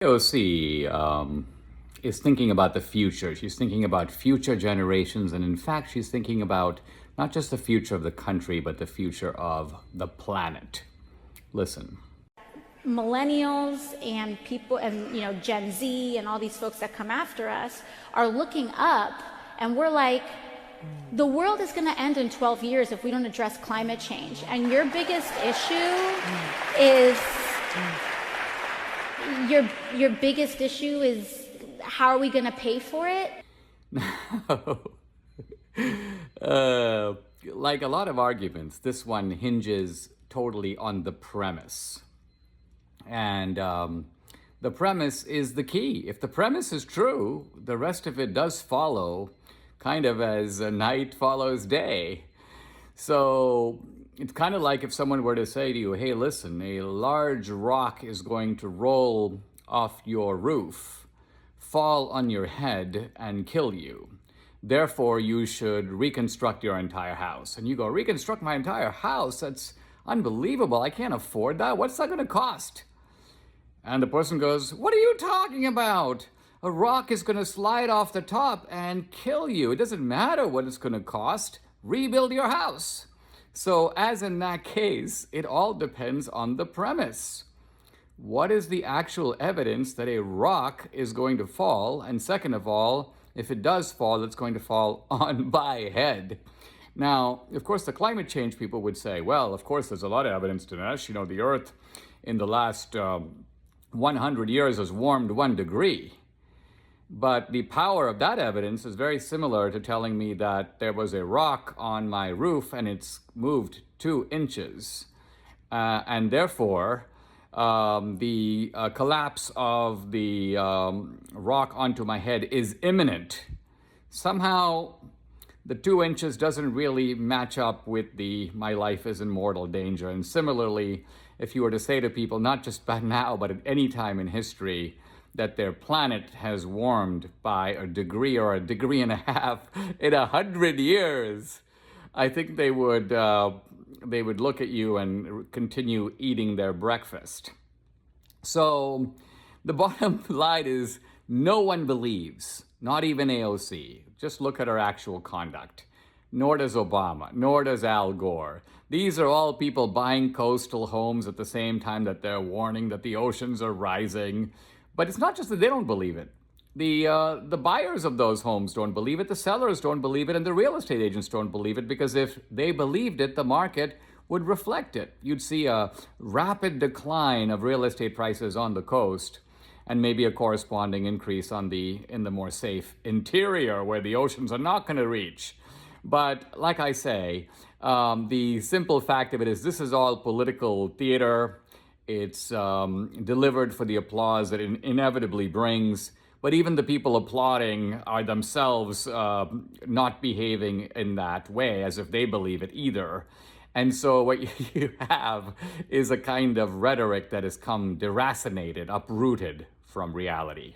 AOC is thinking about the future. She's thinking about future generations. And in fact, she's thinking about not just the future of the country, but the future of the planet. Listen. Millennials and people and Gen Z and all these folks that come after us are looking up, and we're like, the world is going to end in 12 years if we don't address climate change. And your biggest issue is your biggest issue is how are we going to pay for it? Like a lot of arguments, this one hinges totally on the premise. And the premise is the key. If the premise is true, the rest of it does follow, kind of as a night follows day. So it's kind of like if someone were to say to you, hey, listen, a large rock is going to roll off your roof, fall on your head, and kill you. Therefore, you should reconstruct your entire house. And you go, reconstruct my entire house? That's unbelievable. I can't afford that. What's that going to cost? And the person goes, what are you talking about? A rock is going to slide off the top and kill you. It doesn't matter what it's going to cost. Rebuild your house. So as in that case, it all depends on the premise. What is the actual evidence that a rock is going to fall? And second of all, if it does fall, it's going to fall on my head. Now, of course, the climate change people would say, well, of course, there's a lot of evidence, Dinesh. The Earth in the last 100 years has warmed 1 degree. But the power of that evidence is very similar to telling me that there was a rock on my roof and it's moved 2 inches. And therefore, the collapse of the rock onto my head is imminent. Somehow, the 2 inches doesn't really match up with my life is in mortal danger. And similarly, if you were to say to people, not just by now, but at any time in history, that their planet has warmed by a degree or a degree and a half in 100 years, I think they would look at you and continue eating their breakfast. So the bottom line is no one believes, not even AOC. Just look at her actual conduct. Nor does Obama, nor does Al Gore. These are all people buying coastal homes at the same time that they're warning that the oceans are rising. But it's not just that they don't believe it. The buyers of those homes don't believe it, the sellers don't believe it, and the real estate agents don't believe it, because if they believed it, the market would reflect it. You'd see a rapid decline of real estate prices on the coast, and maybe a corresponding increase in the more safe interior where the oceans are not going to reach. But like I say, the simple fact of it is this is all political theater. It's delivered for the applause that it inevitably brings. But even the people applauding are themselves not behaving in that way as if they believe it either. And so what you have is a kind of rhetoric that has come deracinated, uprooted from reality.